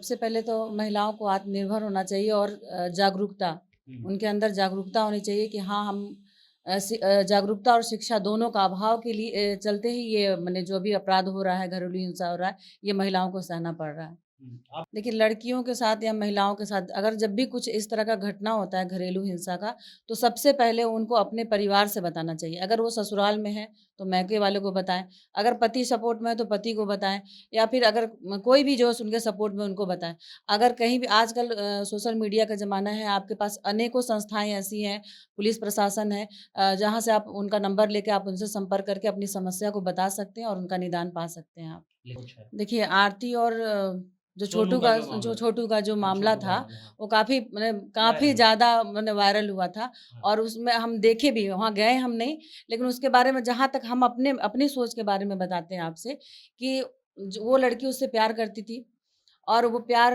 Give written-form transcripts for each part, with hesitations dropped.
सबसे पहले तो महिलाओं को आत्मनिर्भर होना चाहिए और जागरूकता उनके अंदर जागरूकता होनी चाहिए कि हाँ हम जागरूकता और शिक्षा दोनों का अभाव के लिए चलते ही ये मैंने जो भी अपराध हो रहा है, घरेलू हिंसा हो रहा है, ये महिलाओं को सहना पड़ रहा है। आप देखिए, लड़कियों के साथ या महिलाओं के साथ अगर जब भी कुछ इस तरह का घटना होता है घरेलू हिंसा का, तो सबसे पहले उनको अपने परिवार से बताना चाहिए। अगर वो ससुराल में है, तो मायके वालों को बताएँ, अगर पति सपोर्ट में है, तो पति को बताएँ या फिर अगर कोई भी जो है उनके सपोर्ट में उनको बताएँ। अगर कहीं भी आजकल सोशल मीडिया का ज़माना है, आपके पास अनेकों संस्थाएँ ऐसी हैं, पुलिस प्रशासन है जहाँ से आप उनका नंबर लेके आप उनसे संपर्क करके अपनी समस्या को बता सकते हैं और उनका निदान पा सकते हैं आप। कुछ है। देखिए, आरती और सोनू का जो मामला था। छोटू का जो मामला छोटू का था, मामला, हाँ। वो काफ़ी माने काफ़ी वायरल। ज़्यादा माने वायरल हुआ था हाँ। और उसमें हम देखे भी, वहाँ गए हम नहीं, लेकिन उसके बारे में जहाँ तक हम अपनी सोच के बारे में बताते हैं आपसे कि वो लड़की उससे प्यार करती थी और वो प्यार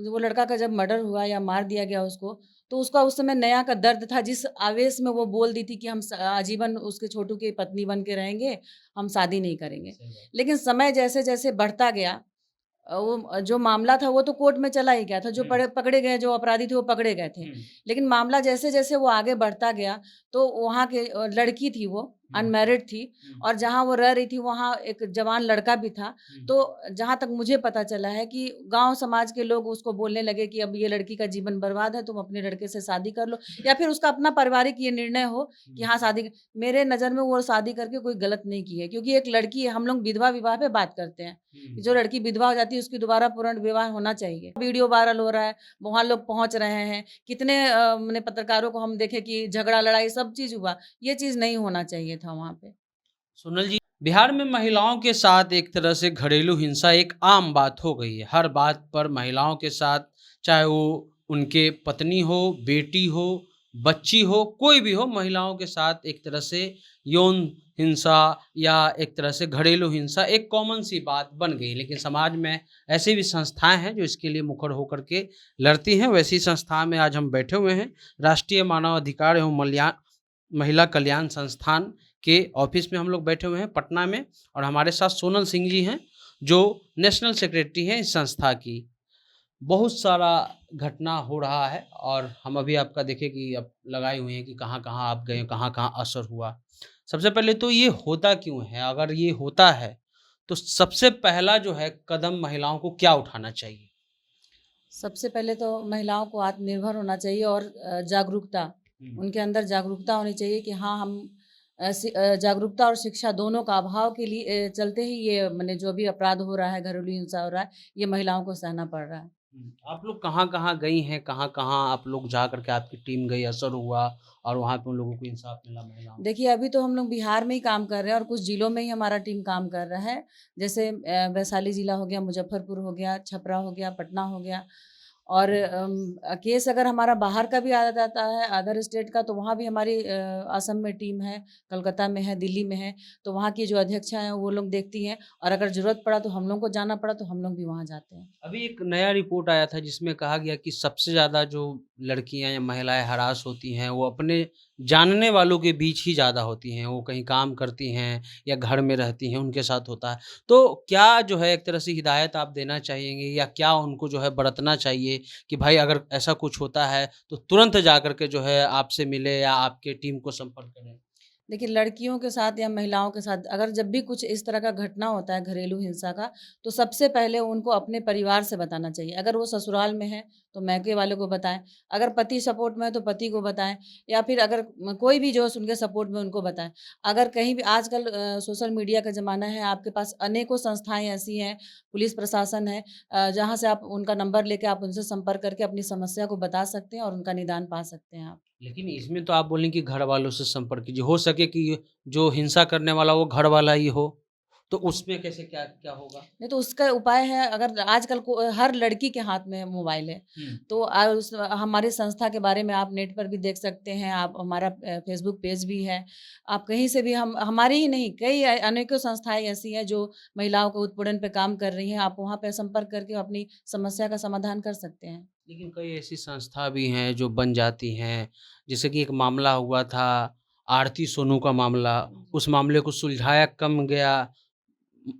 वो लड़का का जब मर्डर हुआ या मार दिया गया उसको, तो उसका उस समय नया का दर्द था, जिस आवेश में वो बोल दी थी कि हम आजीवन उसके छोटू की पत्नी बन के रहेंगे, हम शादी नहीं करेंगे। सही बात। लेकिन समय जैसे-जैसे बढ़ता गया वो जो मामला था वो तो कोर्ट में चला ही गया था, जो हुँ, पकड़े गए जो अपराधी थे वो पकड़े गए थे। हुँ, लेकिन मामला जैसे-जैसे वो आगे बढ़ता गया, तो वहाँ के लड़की थी वो, हुँ, अनमैरिड थी हुँ, और जहाँ वो रह रही थी वहाँ एक जवान लड़का भी था। हुँ। तो जहाँ तक मुझे पता चला है कि गाँव समाज के लोग उसको बोलने लगे कि अब ये लड़की का जीवन बर्बाद है, तुम अपने लड़के से शादी कर लो या फिर उसका अपना पारिवारिक ये निर्णय हो कि हुँ, हाँ, शादी मेरे नज़र में वो शादी करके कोई गलत नहीं की है क्योंकि एक लड़की है, हम लोग विधवा विवाह पे बात करते हैं। कि हुँ। जो लड़की विधवा हो जाती है उसकी दोबारा पुनर्विवाह होना चाहिए। वीडियो वायरल हो रहा है, वहाँ लोग पहुँच रहे हैं। कितने मने पत्रकारों को हम देखे कि झगड़ा लड़ाई सब चीज़ हुआ। ये चीज़ नहीं होना चाहिए था वहाँ पे। सोनल जी, बिहार में महिलाओं के साथ एक तरह से घरेलू हिंसा एक आम बात हो गई है। हर बात पर महिलाओं के साथ, चाहे वो उनके पत्नी हो, बेटी हो, बच्ची हो, कोई भी हो, महिलाओं के साथ एक तरह से यौन हिंसा या एक तरह से घरेलू हिंसा एक कॉमन सी बात बन गई। लेकिन समाज में ऐसी भी संस्थाएँ हैं जो इसके लिए मुखर होकर के लड़ती हैं। वैसी संस्था में आज हम बैठे हुए हैं। राष्ट्रीय मानव अधिकार एवं महिला कल्याण संस्थान के ऑफिस में हम लोग बैठे हुए हैं पटना में, और हमारे साथ सोनल सिंह जी हैं जो नेशनल सेक्रेटरी हैं इस संस्था की। बहुत सारा घटना हो रहा है और हम अभी आपका देखें कि अब लगाए हुए हैं कि कहाँ-कहाँ आप गए, कहाँ-कहाँ असर हुआ। सबसे पहले तो ये होता क्यों है? अगर ये होता है तो सबसे पहला जो है कदम महिलाओं को क्या उठाना चाहिए? सबसे पहले तो महिलाओं को आत्मनिर्भर होना चाहिए और जागरूकता हुँ, उनके अंदर जागरूकता होनी चाहिए कि हाँ हम जागरूकता और शिक्षा दोनों का अभाव के लिए चलते ही ये मैंने जो भी अपराध हो रहा है, घरेलू हिंसा हो रहा है, ये महिलाओं को सहना पड़ रहा है। हुँ। आप लोग कहाँ-कहाँ गई हैं? कहाँ-कहाँ आप लोग जा कर के आपकी टीम गई, असर हुआ और वहाँ पे उन लोगों को इंसाफ मिला महिलाओं को? देखिए, अभी तो हम लोग बिहार में ही काम कर रहे हैं और कुछ ज़िलों में ही हमारा टीम काम कर रहा है। जैसे वैशाली ज़िला हो गया, मुज़फ़्फ़रपुर हो गया, छपरा हो गया, पटना हो गया और केस अगर हमारा बाहर का भी आ जाता है, अदर स्टेट का, तो वहाँ भी हमारी असम में टीम है, कलकत्ता में है, दिल्ली में है, तो वहाँ की जो अध्यक्षा हैं, वो लोग देखती हैं और अगर ज़रूरत पड़ा तो हम लोग को जाना पड़ा, तो हम लोग भी वहाँ जाते हैं। अभी एक नया रिपोर्ट आया था जिसमें कहा गया कि सबसे ज़्यादा जो लड़कियां या महिलाएं हरास होती हैं वो अपने जानने वालों के बीच ही ज़्यादा होती हैं। वो कहीं काम करती हैं या घर में रहती हैं, उनके साथ होता है। तो क्या जो है एक तरह से हिदायत आप देना चाहेंगे या क्या उनको जो है बरतना चाहिए कि भाई अगर ऐसा कुछ होता है तो तुरंत जा कर के जो है आपसे मिले या आपके टीम को संपर्क करें? देखिए, लड़कियों के साथ या महिलाओं के साथ अगर जब भी कुछ इस तरह का घटना होता है घरेलू हिंसा का, तो सबसे पहले उनको अपने परिवार से बताना चाहिए। अगर वो ससुराल में है, तो मायके वालों को बताएँ, अगर पति सपोर्ट में है, तो पति को बताएँ या फिर अगर कोई भी जो है उनके सपोर्ट में उनको बताएँ। अगर कहीं भी आजकल सोशल मीडिया का ज़माना है, आपके पास अनेकों संस्थाएँ ऐसी हैं, पुलिस प्रशासन है जहाँ से आप उनका नंबर लेके आप उनसे संपर्क करके अपनी समस्या को बता सकते हैं और उनका निदान पा सकते हैं आप। लेकिन इसमें तो आप बोलें कि घर वालों से संपर्क कीजिए। हो सके कि जो हिंसा करने वाला वो घर वाला ही हो, तो उसमें कैसे क्या क्या होगा? नहीं तो उसका उपाय है अगर आजकल को हर लड़की के हाथ में मोबाइल है। हुँ। तो उस हमारी संस्था के बारे में आप नेट पर भी देख सकते हैं, आप हमारा फ़ेसबुक पेज भी है। आप कहीं से भी हम हमारी ही नहीं कई अनेकों संस्थाएँ ऐसी हैं जो महिलाओं के उत्पीड़न पे काम कर रही हैं। आप वहाँ पे संपर्क करके अपनी समस्या का समाधान कर सकते हैं। लेकिन कई ऐसी संस्था भी हैं जो बन जाती हैं, जैसे कि एक मामला हुआ था आरती सोनू का मामला, उस मामले को सुलझाया कम गया,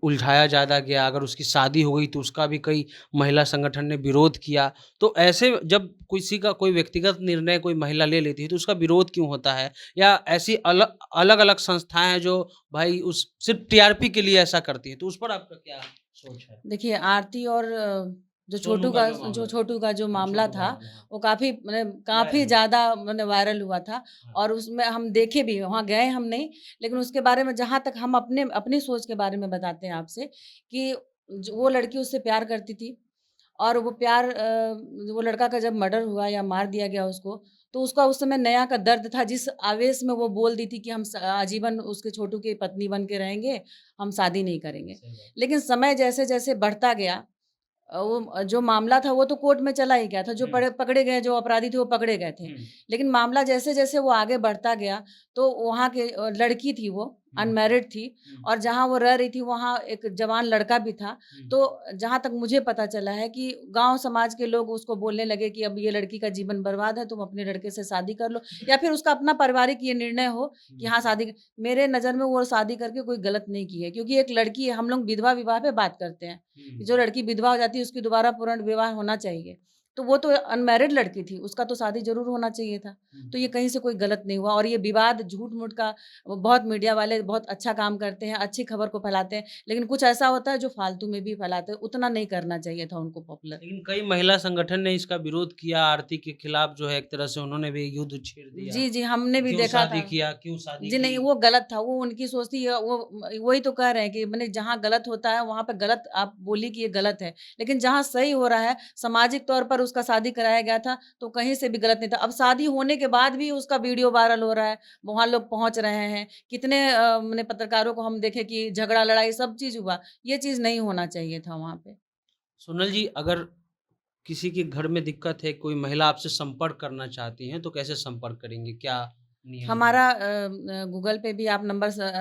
उलझाया ज़्यादा गया, अगर उसकी शादी हो गई तो उसका भी कई महिला संगठन ने विरोध किया। तो ऐसे जब किसी का कोई व्यक्तिगत निर्णय कोई महिला ले लेती है तो उसका विरोध क्यों होता है? या ऐसी अलग-अलग संस्थाएँ हैं जो भाई उस सिर्फ़ टीआरपी के लिए ऐसा करती हैं, तो उस पर आपका क्या सोच है? देखिए, आरती और सोनू का जो जो मामला था। छोटू का जो हाँ, मामला छोटू का था, मामला, हाँ। वो काफ़ी काफ़ी वायरल हुआ। ज़्यादा वायरल हुआ था हाँ। और उसमें हम देखे भी, वहाँ गए हम नहीं, लेकिन उसके बारे में जहाँ तक हम अपनी सोच के बारे में बताते हैं आपसे कि वो लड़की उससे प्यार करती थी और वो वो लड़का का जब मर्डर हुआ या मार दिया गया उसको, तो उसका उस समय नया का दर्द था, जिस आवेश में वो बोल दी थी कि हम आजीवन उसके छोटू की पत्नी बन के रहेंगे, हम शादी नहीं करेंगे। सही बात। लेकिन समय जैसे-जैसे बढ़ता गया, जो मामला था वो तो कोर्ट में चला ही गया था, जो हुँ। पकड़े गए, जो अपराधी थे वो पकड़े गए थे। हुँ, लेकिन मामला जैसे-जैसे वो आगे बढ़ता गया, तो वहाँ के लड़की थी वो, हुँ, अनमैरिड थी हुँ, और जहाँ वो रह रही थी वहाँ एक जवान लड़का भी था। हुँ। तो जहाँ तक मुझे पता चला है कि गाँव समाज के लोग उसको बोलने लगे कि अब ये लड़की का जीवन बर्बाद है, तुम अपने लड़के से शादी कर लो या फिर उसका अपना पारिवारिक ये निर्णय हो कि हुँ, हाँ, मेरे नज़र में वो शादी करके कोई गलत नहीं की है, क्योंकि एक लड़की है, हम लोग विधवा विवाह पे बात करते हैं। कि हुँ। जो लड़की विधवा हो जाती है उसकी दोबारा पुनर्विवाह होना चाहिए। तो वो तो अनमैरिड लड़की थी, उसका तो शादी ज़रूर होना चाहिए था। हुँ। तो ये कहीं से कोई गलत नहीं हुआ और ये विवाद झूठ-मूठ का वो बहुत मीडिया वाले बहुत अच्छा काम करते हैं, अच्छी खबर को फैलाते हैं, लेकिन कुछ ऐसा होता है जो फालतू में भी फैलाते हैं, उतना नहीं करना चाहिए था उनको पॉपुलर। लेकिन कई महिला संगठन ने इसका विरोध किया, आरती के खिलाफ जो है एक तरह से उन्होंने भी युद्ध छेड़ दिया। जी, जी, हमने भी क्यों देखा शादी था। किया? क्यों शादी जी की? नहीं, वो गलत था, वो उनकी सोच थी वही तो कह रहे हैं कि जहाँ गलत होता है, वहाँ पे गलत आप बोली कि ये गलत है। लेकिन जहाँ सही हो रहा है, सामाजिक तौर पर उसका शादी कराया गया था, तो कहीं से भी गलत नहीं था। अब शादी होने के बाद भी उसका वीडियो वायरल हो रहा है, वहाँ लोग पहुँच रहे हैं। कितने मने पत्रकारों को हम देखे कि झगड़ा, लड़ाई सब चीज़ हुआ। ये चीज़ नहीं होना चाहिए था वहाँ पे। सोनल जी, अगर किसी के घर में दिक्कत है, कोई महिला आपसे संपर्क करना चाहती हैं, तो कैसे संपर्क करेंगी? क्या नियम है? हमारा गूगल पे भी आप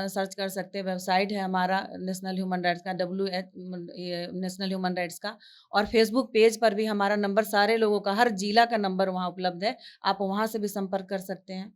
सर्च कर सकते हैं, वेबसाइट है हमारा नेशनल ह्यूमन राइट्स का ये नेशनल ह्यूमन राइट्स का और फेसबुक पेज पर भी हमारा नंबर सारे लोगों का, हर जिला का नंबर वहाँ उपलब्ध है। आप वहाँ से भी संपर्क कर सकते हैं।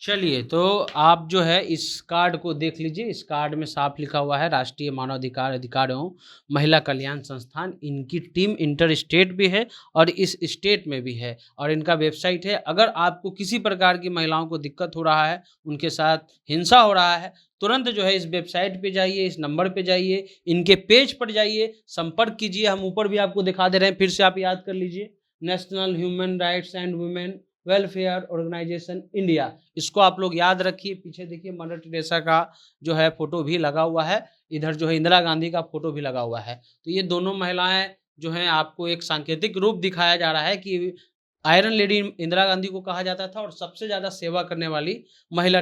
चलिए, तो आप जो है इस कार्ड को देख लीजिए, इस कार्ड में साफ लिखा हुआ है राष्ट्रीय मानवाधिकार अधिकार एवं महिला कल्याण संस्थान। इनकी टीम इंटर स्टेट भी है और इस स्टेट में भी है और इनका वेबसाइट है। अगर आपको किसी प्रकार की महिलाओं को दिक्कत हो रहा है, उनके साथ हिंसा हो रहा है, तुरंत जो है इस वेबसाइट पे जाइए, इस नंबर पे जाइए, इनके पेज पर जाइए, संपर्क कीजिए। हम ऊपर भी आपको दिखा दे रहे हैं, फिर से आप याद कर लीजिए, national human rights and women welfare organisation India. इसको आप लोग याद रखिए। पीछे देखिए मदर टेरेसा का जो है फ़ोटो भी लगा हुआ है। इधर जो है इंदिरा गांधी का फ़ोटो भी लगा हुआ है। तो ये दोनों महिलाएँ जो हैं आपको एक सांकेतिक रूप दिखाया जा रहा है कि आयरन लेडी इंदिरा गांधी को कहा जाता था और सबसे ज़्यादा सेवा करने वाली महिला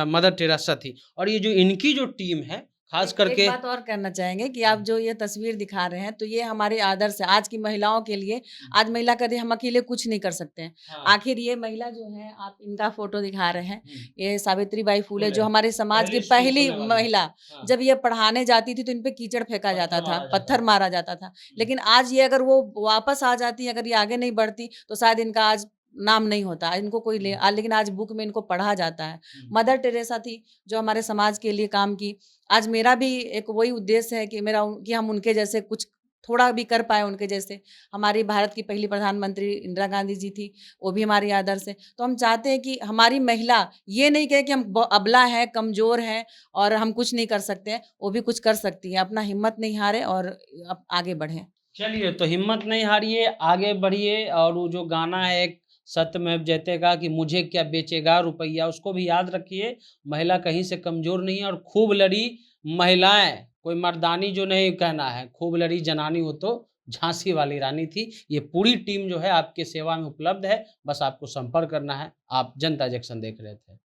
मदर टेरेसा थी। और ये जो इनकी जो टीम है, ख़ास एक करके बात और कहना चाहेंगे कि आप जो ये तस्वीर दिखा रहे हैं, तो ये हमारे आदर्श है। आज की महिलाओं के लिए आज महिला कहती है हम अकेले कुछ नहीं कर सकते हैं। हाँ, आखिर ये महिला जो है आप इनका फ़ोटो दिखा रहे हैं, हुँ, ये सावित्रीबाई फुले फुले, जो हमारे समाज की पहली स्कूल पहली खोलने वाली। महिला, हाँ, जब ये पढ़ाने जाती थी तो इन पे कीचड़ फेंका पत्थर जाता था, मारा जाता पत्थर था। मारा जाता था। हुँ, लेकिन आज ये अगर वो वापस आ जाती, अगर ये आगे नहीं बढ़ती, तो शायद इनका आज नाम नहीं होता। इनको कोई हुँ, लेकिन आज बुक में इनको पढ़ा जाता है। हुँ। मदर टेरेसा थी, जो हमारे समाज के लिए काम की। आज मेरा भी एक वही उद्देश्य है कि कि हम उनके जैसे कुछ थोड़ा भी कर पाएँ उनके जैसे। हमारी भारत की पहली प्रधानमंत्री इंदिरा गांधी जी थी, वो भी हमारी आदर्श है। तो हम चाहते हैं कि हमारी महिला ये नहीं कहे कि हम अबला हैं, कमज़ोर हैं और हम कुछ नहीं कर सकते हैं, वो भी कुछ कर सकती है। अपना हिम्मत नहीं हारें और आगे बढ़ें। चलिए, तो हिम्मत नहीं हारिए, आगे बढ़िए और वो जो गाना है एक सत्यमेव जयते का कि मुझे क्या बेचेगा रुपैया, उसको भी याद रखिए। महिला कहीं से कमज़ोर नहीं है और खूब लड़ी महिलाएँ, कोई मर्दानी जो नहीं कहना है, खूब लड़ी जनानी वो तो झाँसी वाली रानी थी। ये पूरी टीम जो है आपके सेवा में उपलब्ध है, बस आपको संपर्क करना है। आप जनता जंक्शन देख रहे थे।